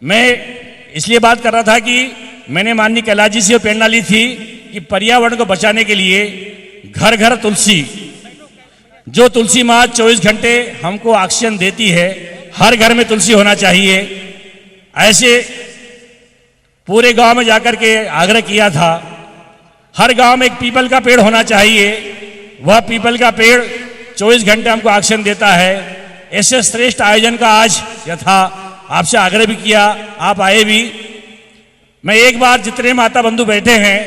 मैं इसलिए बात कर रहा था कि मैंने माननीय कैलाश जी से प्रेरणा ली थी कि पर्यावरण को बचाने के लिए घर घर तुलसी, जो तुलसी माँ 24 घंटे हमको ऑक्सीजन देती है, हर घर में तुलसी होना चाहिए। ऐसे पूरे गांव में जाकर के आग्रह किया था। हर गांव में एक पीपल का पेड़ होना चाहिए। वह पीपल का पेड़ 24 घंटे हमको ऑक्सीजन देता है। ऐसे श्रेष्ठ आयोजन का आज यथा आपसे आग्रह भी किया, आप आए भी। मैं एक बार जितने माता बंधु बैठे हैं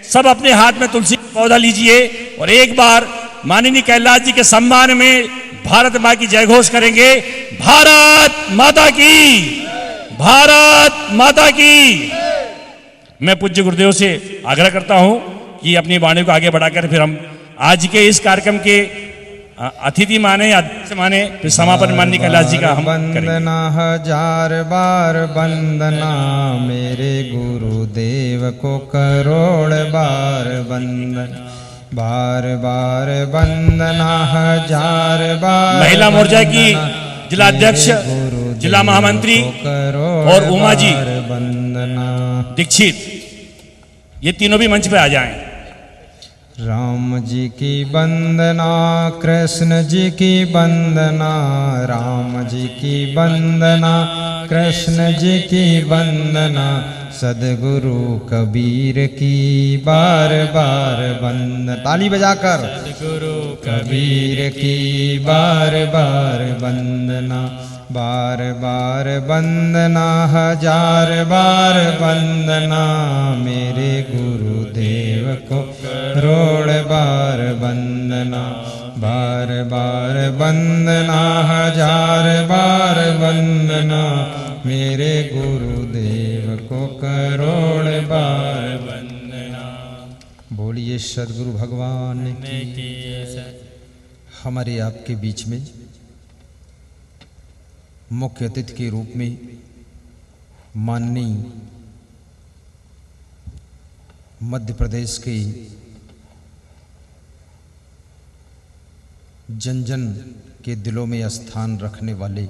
सब अपने हाथ में तुलसी का पौधा लीजिए और एक बार माननीय कैलाश जी के सम्मान में भारत माँ की जय घोष करेंगे। भारत माता की, भारत माता की। मैं पूज्य गुरुदेव से आग्रह करता हूं कि अपनी वाणी को आगे बढ़ाकर फिर हम आज के इस कार्यक्रम के अतिथि माने, अध्यक्ष माने, फिर समापन माननीय कैलाश जी का हम करेंगे। वंदना हजार बार वंदना, मेरे गुरुदेव को करोड़ बार वंदना, बार बार वंदना हजार बार। महिला मोर्चा की जिला अध्यक्ष, जिला महामंत्री और उमा जी वंदना दीक्षित, ये तीनों भी मंच पे आ जाएं। राम जी की वंदना, कृष्ण जी की वंदना, राम जी की वंदना, कृष्ण जी की वंदना, सदगुरु कबीर की बार बार वंदना। ताली बजाकर सदगुरु कबीर की बार बार वंदना, बार बार वंदना हजार बार वंदना, मेरे गुरुदेव को करोड़ बार वंदना, बार बार वंदना हजार बार वंदना, मेरे गुरुदेव को करोड़ बार वंदना। बोलिए सद्गुरु भगवान की। हमारे आपके बीच में मुख्य अतिथि के रूप में माननीय मध्य प्रदेश के जन जन के दिलों में स्थान रखने वाले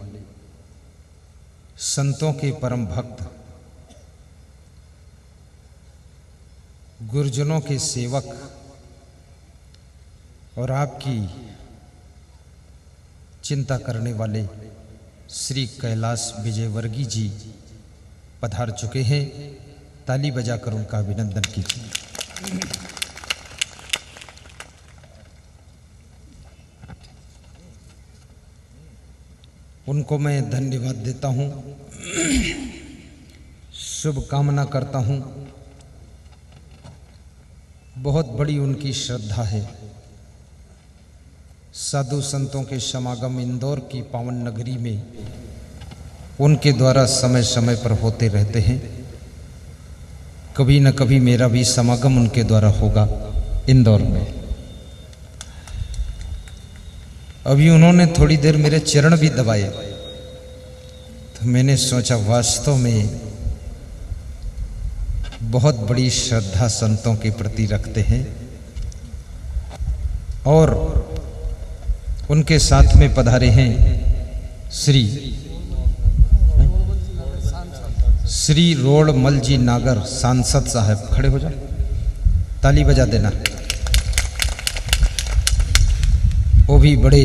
संतों के परम भक्त, गुरुजनों के सेवक और आपकी चिंता करने वाले श्री कैलाश विजयवर्गीय जी पधार चुके हैं। ताली बजाकर उनका अभिनंदन कीजिए। उनको मैं धन्यवाद देता हूं, शुभ कामना करता हूं। बहुत बड़ी उनकी श्रद्धा है। साधु संतों के समागम इंदौर की पावन नगरी में उनके द्वारा समय समय पर होते रहते हैं। कभी न कभी मेरा भी समागम उनके द्वारा होगा इंदौर में। अभी उन्होंने थोड़ी देर मेरे चरण भी दबाए, तो मैंने सोचा वास्तव में बहुत बड़ी श्रद्धा संतों के प्रति रखते हैं। और उनके साथ में पधारे हैं श्री रोड़मल जी नागर सांसद साहब। खड़े हो जाओ, ताली बजा देना। वो भी बड़े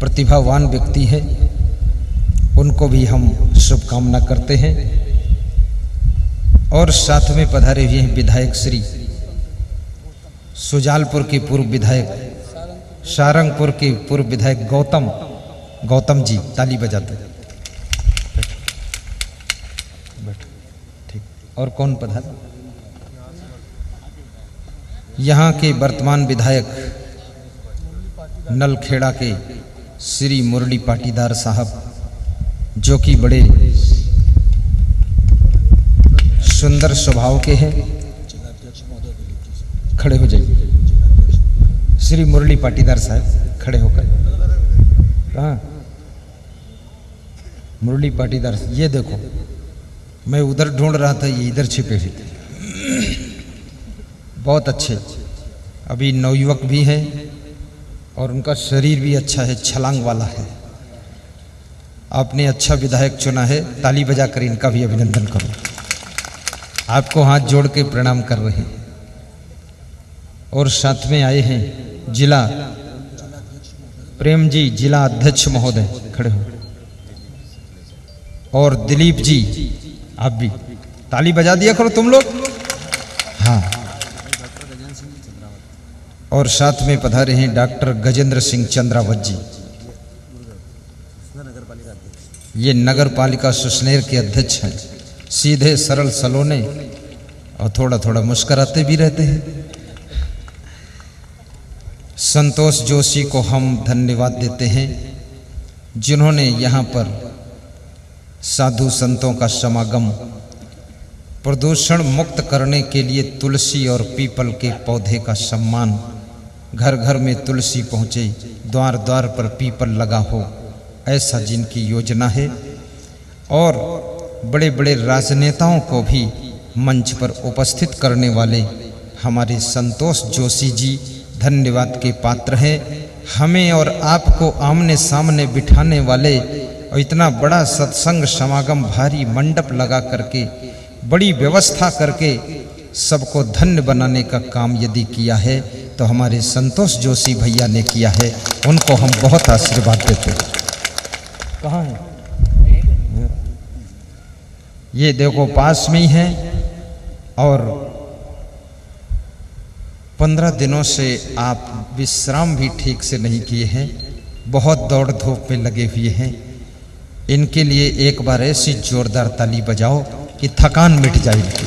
प्रतिभावान व्यक्ति हैं, उनको भी हम शुभकामना करते हैं। और साथ में पधारे हुए हैं विधायक श्री सुजालपुर के पूर्व विधायक, सारंगपुर के पूर्व विधायक गौतम जी। ताली बजाते। ठीक। और कौन पधारा? यहाँ के वर्तमान विधायक नलखेड़ा के श्री मुरली पाटीदार साहब, जो कि बड़े सुंदर स्वभाव के हैं। खड़े हो जाइए। श्री मुरली पाटीदार साहब खड़े होकर। कहाँ? मुरली पाटीदार, ये देखो, मैं उधर ढूंढ रहा था, ये इधर छिपे हुए थे। बहुत अच्छे, अभी नवयुवक भी हैं और उनका शरीर भी अच्छा है, छलांग वाला है। आपने अच्छा विधायक चुना है, ताली बजाकर इनका भी अभिनंदन करो। आपको हाथ जोड़ के प्रणाम कर रहे हैं। और साथ में आए हैं जिला प्रेम जी, जिला अध्यक्ष महोदय खड़े हो, और दिलीप जी, आप भी ताली बजा दिया करो तुम लोग। हाँ, और साथ में पधारे हैं डॉक्टर गजेंद्र सिंह चंद्रावत जी, ये नगर पालिका सुसनेर के अध्यक्ष हैं। सीधे सरल सलोने और थोड़ा थोड़ा मुस्कुराते भी रहते हैं। संतोष जोशी को हम धन्यवाद देते हैं, जिन्होंने यहाँ पर साधु संतों का समागम प्रदूषण मुक्त करने के लिए तुलसी और पीपल के पौधे का सम्मान, घर घर में तुलसी पहुँचे, द्वार द्वार पर पीपल लगा हो, ऐसा जिनकी योजना है। और बड़े बड़े राजनेताओं को भी मंच पर उपस्थित करने वाले हमारे संतोष जोशी जी धन्यवाद के पात्र हैं। हमें और आपको आमने सामने बिठाने वाले और इतना बड़ा सत्संग समागम भारी मंडप लगा करके बड़ी व्यवस्था करके सबको धन्य बनाने का काम यदि किया है तो हमारे संतोष जोशी भैया ने किया है। उनको हम बहुत आशीर्वाद देते हैं। कहाँ है ये? देखो पास में ही है। और 15 दिनों से आप विश्राम भी ठीक से नहीं किए हैं, बहुत दौड़ धूप में लगे हुए हैं। इनके लिए एक बार ऐसी जोरदार ताली बजाओ कि थकान मिट जाए इनकी।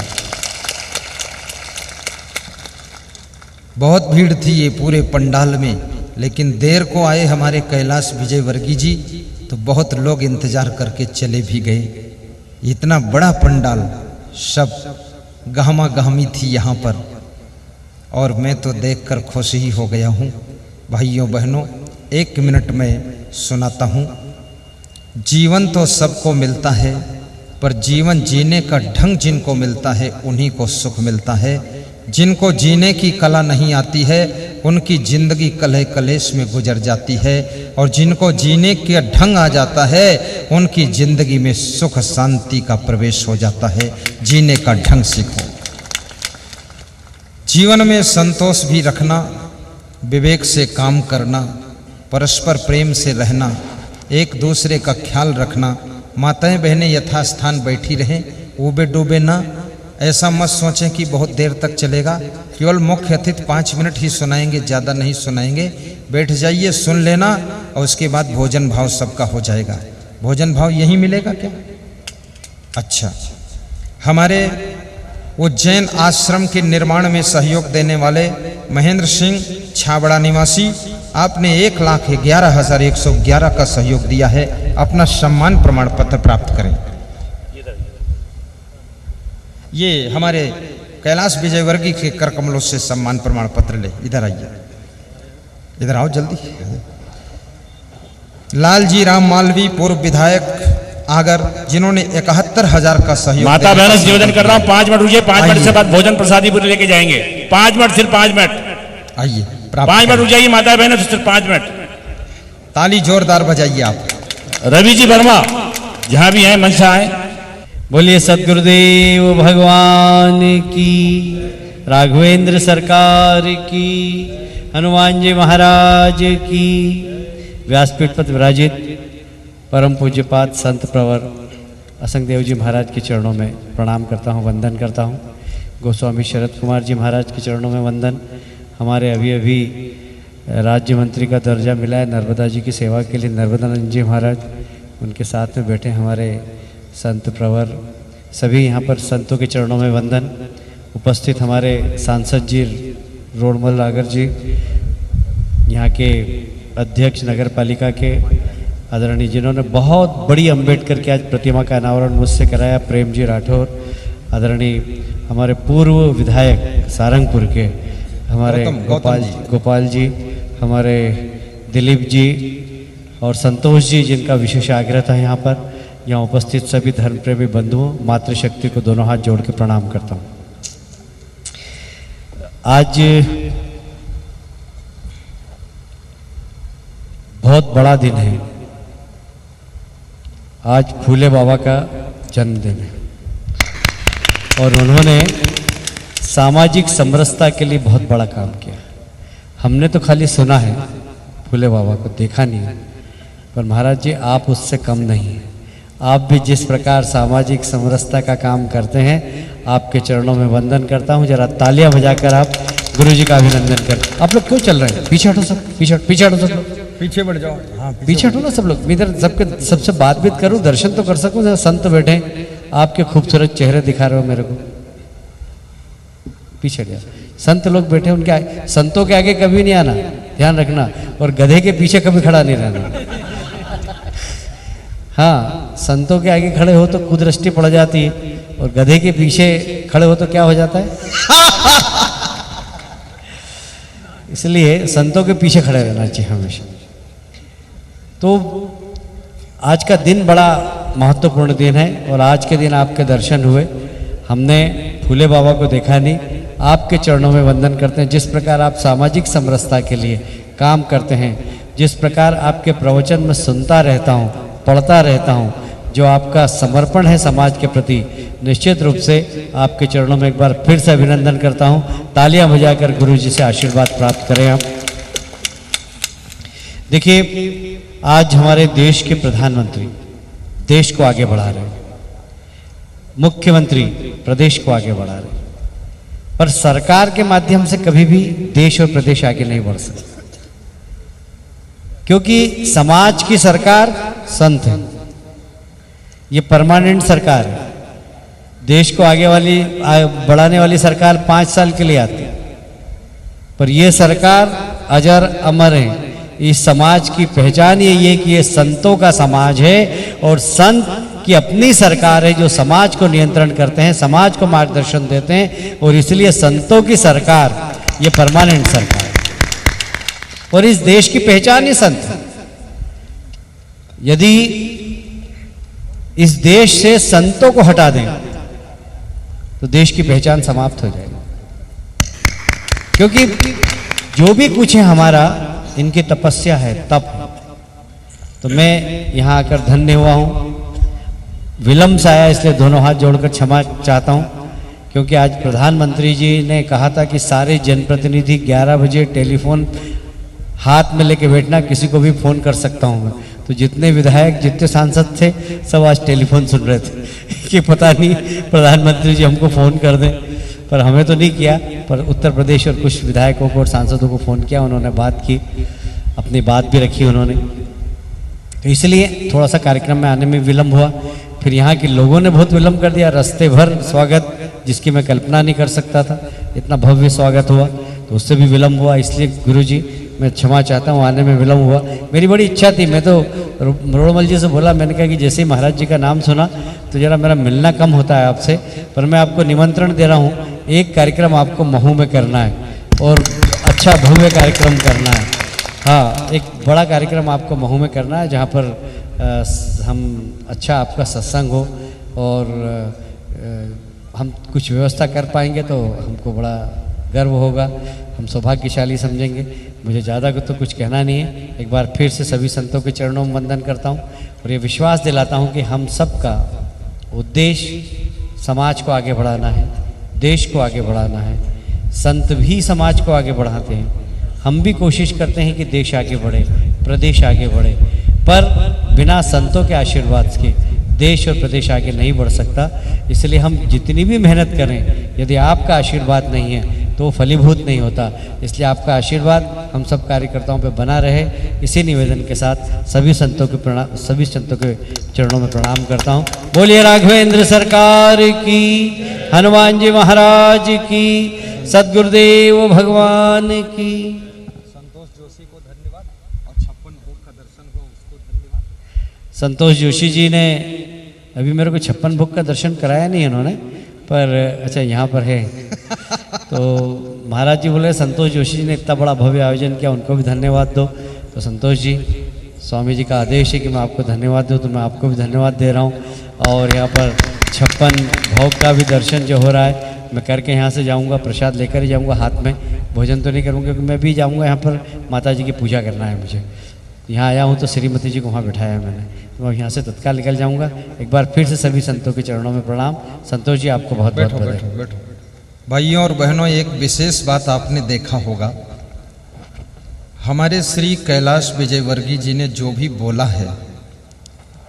बहुत भीड़ थी ये पूरे पंडाल में, लेकिन देर को आए हमारे कैलाश विजयवर्गीय जी, तो बहुत लोग इंतजार करके चले भी गए। इतना बड़ा पंडाल, सब गहमा गहमी थी यहाँ पर, और मैं तो देखकर खुश ही हो गया हूँ। भाइयों बहनों, 1 मिनट में सुनाता हूँ। जीवन तो सबको मिलता है, पर जीवन जीने का ढंग जिनको मिलता है उन्हीं को सुख मिलता है। जिनको जीने की कला नहीं आती है उनकी जिंदगी कलह कलेश में गुजर जाती है, और जिनको जीने का ढंग आ जाता है उनकी जिंदगी में सुख शांति का प्रवेश हो जाता है। जीने का ढंग सीखो। जीवन में संतोष भी रखना, विवेक से काम करना, परस्पर प्रेम से रहना, एक दूसरे का ख्याल रखना। माताएं बहनें यथास्थान बैठी रहें, ऊबे डूबे ना। ऐसा मत सोचें कि बहुत देर तक चलेगा, केवल मुख्य अतिथि 5 मिनट ही सुनाएंगे, ज़्यादा नहीं सुनाएंगे। बैठ जाइए, सुन लेना, और उसके बाद भोजन भाव सबका हो जाएगा। भोजन भाव यहीं मिलेगा क्या? अच्छा, हमारे उज्जैन आश्रम के निर्माण में सहयोग देने वाले महेंद्र सिंह छाबड़ा निवासी, आपने 1,11,111 का सहयोग दिया है। अपना सम्मान प्रमाण पत्र प्राप्त करें। ये हमारे कैलाश विजयवर्गीय के कर कमलों से सम्मान प्रमाण पत्र ले। इधर आइए, इधर आओ जल्दी। लालजी राम मालवी, पूर्व विधायक आगर, जिन्होंने 71,000 का सहयोग। माता बहनों से निवेदन कर रहा हूँ, 5 मिनट रुकिए। 5 मिनट से बाद भोजन प्रसादी पूरी लेके जाएंगे। 5 मिनट, सिर्फ 5 मिनट। आइए, 5 मिनट रुक जाइए माता बहनों, सिर्फ 5 मिनट। ताली जोरदार बजाइए आप। रवि जी वर्मा जहां भी हैं मंच आए। बोलिए सदगुरुदेव भगवान की, राघवेंद्र सरकार की, हनुमान जी महाराज की। व्यासपीठ पर विराजित परम पूज्यपाद संत प्रवर असंगदेव जी महाराज के चरणों में प्रणाम करता हूँ, वंदन करता हूँ। गोस्वामी शरद कुमार जी महाराज के चरणों में वंदन। हमारे अभी अभी राज्य मंत्री का दर्जा मिला है नर्मदा जी की सेवा के लिए, नर्मदानंद जी महाराज, उनके साथ में बैठे हमारे संत प्रवर, सभी यहाँ पर संतों के चरणों में वंदन। उपस्थित हमारे सांसद जी रोडमल आगर जी, यहाँ के अध्यक्ष नगर पालिका के आदरणीय, जिन्होंने बहुत बड़ी अम्बेडकर की आज प्रतिमा का अनावरण मुझसे कराया, प्रेम जी राठौर। आदरणीय हमारे पूर्व विधायक सारंगपुर के हमारे गोपाल जी, हमारे दिलीप जी और संतोष जी, जिनका विशेष आग्रह था यहाँ पर। यहाँ उपस्थित सभी धर्म प्रेमी बंधुओं, मातृशक्ति को दोनों हाथ जोड़ के प्रणाम करता हूँ। आज बहुत बड़ा दिन है। आज फूले बाबा का जन्मदिन है और उन्होंने सामाजिक समरसता के लिए बहुत बड़ा काम किया। हमने तो खाली सुना है, फूले बाबा को देखा नहीं है, पर महाराज जी आप उससे कम नहीं हैं। आप भी जिस प्रकार सामाजिक समरसता का काम करते हैं, आपके चरणों में वंदन करता हूँ। जरा तालियां बजाकर आप गुरु जी का अभिनंदन करें। आप लोग क्यों चल रहे हैं? पीछे हटो सब, पीछे हटो सब लोग, पीछे बढ़ जाओ। हाँ, पीछे हटो ना सब लोग। मैं इधर सबके सबसे बात करूं, दर्शन तो कर सकूं। जरा संत बैठे हैं, आपके खूबसूरत चेहरे दिखा रहे हो मेरे को। पीछे गया, संत लोग बैठे, उनके संतों के आगे कभी नहीं आना, ध्यान रखना। और गधे के पीछे कभी खड़ा नहीं रहना। हाँ, संतों के आगे खड़े हो तो कुदृष्टि पड़ जाती है, और गधे के पीछे खड़े हो तो क्या हो जाता है? इसलिए संतों के पीछे खड़े रहना चाहिए हमेशा। तो आज का दिन बड़ा महत्वपूर्ण दिन है और आज के दिन आपके दर्शन हुए। हमने फूले बाबा को देखा नहीं, आपके चरणों में वंदन करते हैं। जिस प्रकार आप सामाजिक समरसता के लिए काम करते हैं, जिस प्रकार आपके प्रवचन में सुनता रहता हूँ, पढ़ता रहता हूँ, जो आपका समर्पण है समाज के प्रति, निश्चित रूप से आपके चरणों में एक बार फिर से अभिनंदन करता हूँ। तालियां बजाकर गुरु जी से आशीर्वाद प्राप्त करें आप। देखिए, आज हमारे देश के प्रधानमंत्री देश को आगे बढ़ा रहे हैं, मुख्यमंत्री प्रदेश को आगे बढ़ा रहे हैं, पर सरकार के माध्यम से कभी भी देश और प्रदेश आगे नहीं बढ़ सकता, क्योंकि समाज की सरकार संत है, ये परमानेंट सरकार है। देश को आगे बढ़ाने वाली सरकार 5 साल के लिए आती है, पर यह सरकार अजर अमर है। इस समाज की पहचान यही है कि ये संतों का समाज है और संत की अपनी सरकार है, जो समाज को नियंत्रण करते हैं, समाज को मार्गदर्शन देते हैं, और इसलिए संतों की सरकार ये परमानेंट सरकार है और इस देश की पहचान ही संत है। यदि इस देश से संतों को हटा दें तो देश की पहचान समाप्त हो जाएगी, क्योंकि जो भी कुछ है हमारा, इनकी तपस्या है, तप है। तो मैं यहाँ आकर धन्य हुआ हूँ। विलम्ब से आया, इसलिए दोनों हाथ जोड़कर क्षमा चाहता हूँ, क्योंकि आज प्रधानमंत्री जी ने कहा था कि सारे जनप्रतिनिधि 11 बजे टेलीफोन हाथ में लेके बैठना, किसी को भी फ़ोन कर सकता हूँ मैं। तो जितने विधायक, जितने सांसद थे, सब आज टेलीफोन सुन रहे थे कि पता नहीं प्रधानमंत्री जी हमको फ़ोन कर दें, पर हमें तो नहीं किया, पर उत्तर प्रदेश और कुछ विधायकों को और सांसदों को फ़ोन किया, उन्होंने बात की, अपनी बात भी रखी उन्होंने। तो इसलिए थोड़ा सा कार्यक्रम में आने में विलम्ब हुआ। फिर यहाँ के लोगों ने बहुत विलम्ब कर दिया, रास्ते भर स्वागत, जिसकी मैं कल्पना नहीं कर सकता था, इतना भव्य स्वागत हुआ, तो उससे भी विलम्ब हुआ। इसलिए गुरुजी मैं क्षमा चाहता हूँ, आने में विलम्ब हुआ। मेरी बड़ी इच्छा थी, मैं तो रोड़मल जी से बोला, मैंने कहा कि जैसे ही महाराज जी का नाम सुना तो जरा मेरा मिलना कम होता है आपसे, पर मैं आपको निमंत्रण दे रहा हूँ, एक कार्यक्रम आपको महू में करना है और अच्छा भव्य कार्यक्रम करना है। हाँ, एक बड़ा कार्यक्रम आपको महू में करना है, जहाँ पर हम अच्छा आपका सत्संग हो और हम कुछ व्यवस्था कर पाएंगे तो हमको बड़ा गर्व होगा, हम सौभाग्यशाली समझेंगे। मुझे ज़्यादा तो कुछ कहना नहीं है। एक बार फिर से सभी संतों के चरणों में वंदन करता हूँ और ये विश्वास दिलाता हूँ कि हम सबका उद्देश्य समाज को आगे बढ़ाना है, देश को आगे बढ़ाना है। संत भी समाज को आगे बढ़ाते हैं, हम भी कोशिश करते हैं कि देश आगे बढ़े, प्रदेश आगे बढ़े, पर बिना संतों के आशीर्वाद के देश और प्रदेश आगे नहीं बढ़ सकता। इसलिए हम जितनी भी मेहनत करें, यदि आपका आशीर्वाद नहीं है तो फलीभूत नहीं होता। इसलिए आपका आशीर्वाद हम सब कार्यकर्ताओं पे बना रहे, इसी निवेदन के साथ सभी संतों के चरणों में प्रणाम करता हूँ। बोलिए राघवेंद्र सरकार की, हनुमान जी महाराज की, सद्गुरुदेव भगवान की। संतोष जोशी को धन्यवाद और 56 भोग का दर्शन हो उसको धन्यवाद। संतोष जोशी जी ने अभी मेरे को 56 भोग का दर्शन कराया नहीं उन्होंने, पर अच्छा यहाँ पर है। तो महाराज जी बोले संतोष जोशी जी ने इतना बड़ा भव्य आयोजन किया, उनको भी धन्यवाद दो। तो संतोष जी, स्वामी जी का आदेश है कि मैं आपको धन्यवाद दूँ, तो मैं आपको भी धन्यवाद दे रहा हूँ। और यहाँ पर 56 भोग का भी दर्शन जो हो रहा है, मैं करके यहाँ से जाऊँगा, प्रसाद लेकर ही जाऊँगा हाथ में, भोजन तो नहीं करूँगा, क्योंकि मैं भी जाऊँगा यहाँ पर माता जी की पूजा करना है मुझे। यहाँ आया हूँ तो श्रीमती जी को वहाँ बिठाया है मैंने, तो मैं यहाँ से तत्काल निकल जाऊँगा। एक बार फिर से सभी संतों के चरणों में प्रणाम। संतोष जी आपको बहुत बहुत बैठो बधाई। बैठो बैठो। भाइयों और बहनों, एक विशेष बात आपने देखा होगा, हमारे श्री कैलाश विजयवर्गीय जी ने जो भी बोला है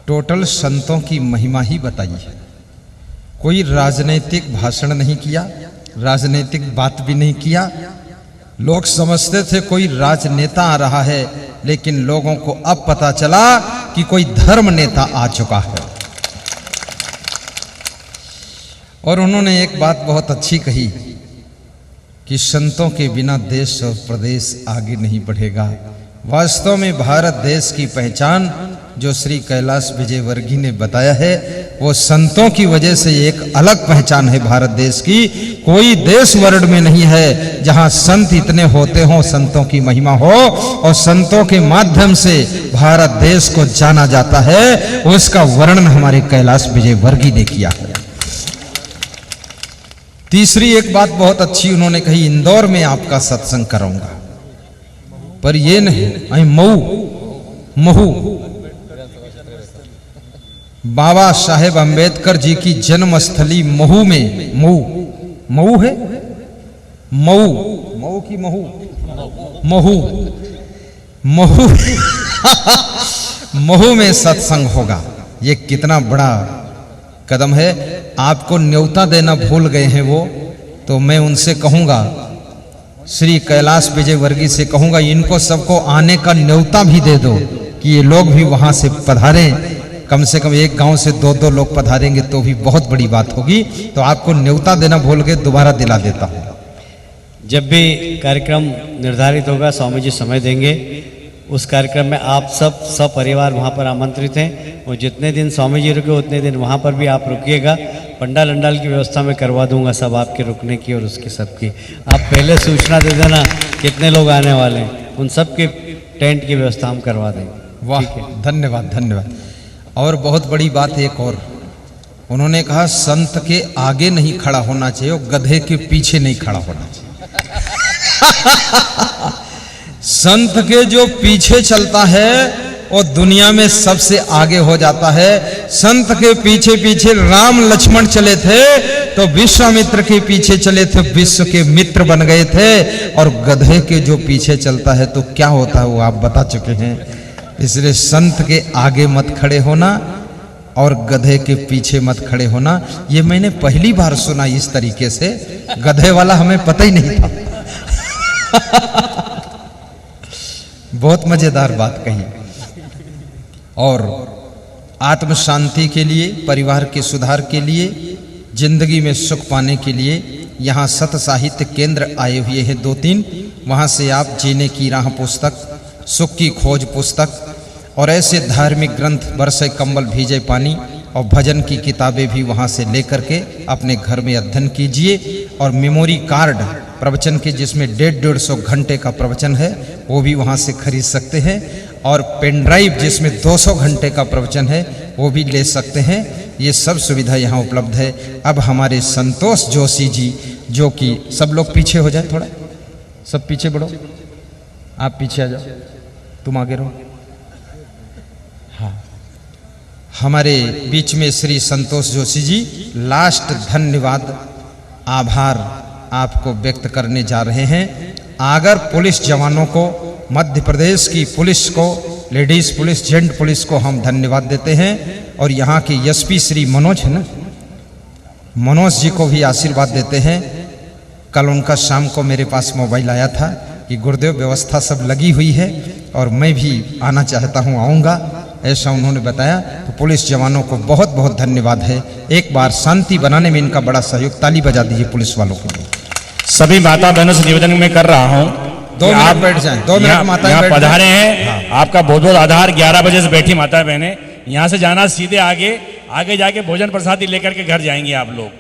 टोटल संतों की महिमा ही बताई है। कोई राजनीतिक भाषण नहीं किया, राजनीतिक बात भी नहीं किया। लोग समझते थे कोई राजनेता आ रहा है, लेकिन लोगों को अब पता चला कि कोई धर्म नेता आ चुका है। और उन्होंने एक बात बहुत अच्छी कही कि संतों के बिना देश और प्रदेश आगे नहीं बढ़ेगा। वास्तव में भारत देश की पहचान जो श्री कैलाश विजयवर्गीय ने बताया है, वो संतों की वजह से एक अलग पहचान है भारत देश की। कोई देश वर्ल्ड में नहीं है जहां संत इतने होते हों, संतों की महिमा हो और संतों के माध्यम से भारत देश को जाना जाता है। उसका वर्णन हमारे कैलाश विजयवर्गीय ने किया है। तीसरी एक बात बहुत अच्छी उन्होंने कही, इंदौर में आपका सत्संग कराऊंगा, पर ये नहीं, महू बाबा साहेब अंबेडकर जी की जन्मस्थली महू में, महू है, महू की महू में सत्संग होगा। ये कितना बड़ा कदम है। आपको न्योता देना भूल गए हैं वो, तो मैं उनसे कहूंगा, श्री कैलाश विजयवर्गीय से कहूंगा, इनको सबको आने का न्योता भी दे दो कि ये लोग भी वहां से पधारें। कम से कम एक गांव से 2-2 लोग पधारेंगे तो भी बहुत बड़ी बात होगी। तो आपको न्योता देना भूल गए, दोबारा दिला देता हूं। जब भी कार्यक्रम निर्धारित होगा, स्वामी जी समय देंगे, उस कार्यक्रम में आप सब सपरिवार वहाँ पर आमंत्रित हैं। और जितने दिन स्वामी जी रुके उतने दिन वहाँ पर भी आप रुकिएगा। पंडाल अंडाल की व्यवस्था मैं करवा दूंगा सब आपके रुकने की और उसकी सबकी। आप पहले सूचना दे देना कितने लोग आने वाले हैं, उन सब के टेंट की व्यवस्था हम करवा देंगे। वाह, धन्यवाद धन्यवाद। और बहुत बड़ी बात एक और, उन्होंने कहा संत के आगे नहीं खड़ा होना चाहिए और गधे के पीछे नहीं खड़ा होना चाहिए। संत के जो पीछे चलता है वो दुनिया में सबसे आगे हो जाता है। संत के पीछे पीछे राम लक्ष्मण चले थे तो विश्वामित्र के पीछे चले थे, विश्व के मित्र बन गए थे। और गधे के जो पीछे चलता है तो क्या होता है वो आप बता चुके हैं। इसलिए संत के आगे मत खड़े होना और गधे के पीछे मत खड़े होना। ये मैंने पहली बार सुना इस तरीके से, गधे वाला हमें पता ही नहीं था। बहुत मजेदार बात कही। और आत्म शांति के लिए, परिवार के सुधार के लिए, जिंदगी में सुख पाने के लिए यहाँ सत साहित्य केंद्र आए हुए हैं 2-3। वहाँ से आप जीने की राह पुस्तक, सुख की खोज पुस्तक और ऐसे धार्मिक ग्रंथ बरसे कंबल भीजे पानी और भजन की किताबें भी वहाँ से लेकर के अपने घर में अध्ययन कीजिए। और मेमोरी कार्ड प्रवचन के जिसमें 150 घंटे का प्रवचन है वो भी वहाँ से खरीद सकते हैं। और पेन ड्राइव जिसमें 200 घंटे का प्रवचन है वो भी ले सकते हैं। ये सब सुविधा यहाँ उपलब्ध है। अब हमारे संतोष जोशी जी, जो कि सब लोग पीछे हो जाए, थोड़ा सब पीछे बढ़ो, आप पीछे आ जाओ, तुम आगे रहो। हाँ, हमारे बीच में श्री संतोष जोशी जी लास्ट धन्यवाद, आभार आपको व्यक्त करने जा रहे हैं। अगर पुलिस जवानों को, मध्य प्रदेश की पुलिस को, लेडीज पुलिस, जेंट पुलिस को हम धन्यवाद देते हैं। और यहाँ के एसपी श्री मनोज है ना, मनोज जी को भी आशीर्वाद देते हैं। कल उनका शाम को मेरे पास मोबाइल आया था कि गुरुदेव व्यवस्था सब लगी हुई है और मैं भी आना चाहता हूँ, आऊँगा, ऐसा उन्होंने बताया। तो पुलिस जवानों को बहुत बहुत धन्यवाद है। एक बार शांति बनाने में इनका बड़ा सहयोग, ताली बजा दीजिए पुलिस वालों के लिए। सभी माता बहनों से निवेदन में कर रहा हूँ 2 मिनट बैठ जाएं, 2 मिनट माता यहाँ बैठ पधारे जाएं। हैं। आपका बहुत बहुत आधार। 11 बजे से बैठी माता बहनें, यहाँ से जाना सीधे आगे, आगे जाके भोजन प्रसादी लेकर के घर जाएंगे आप लोग।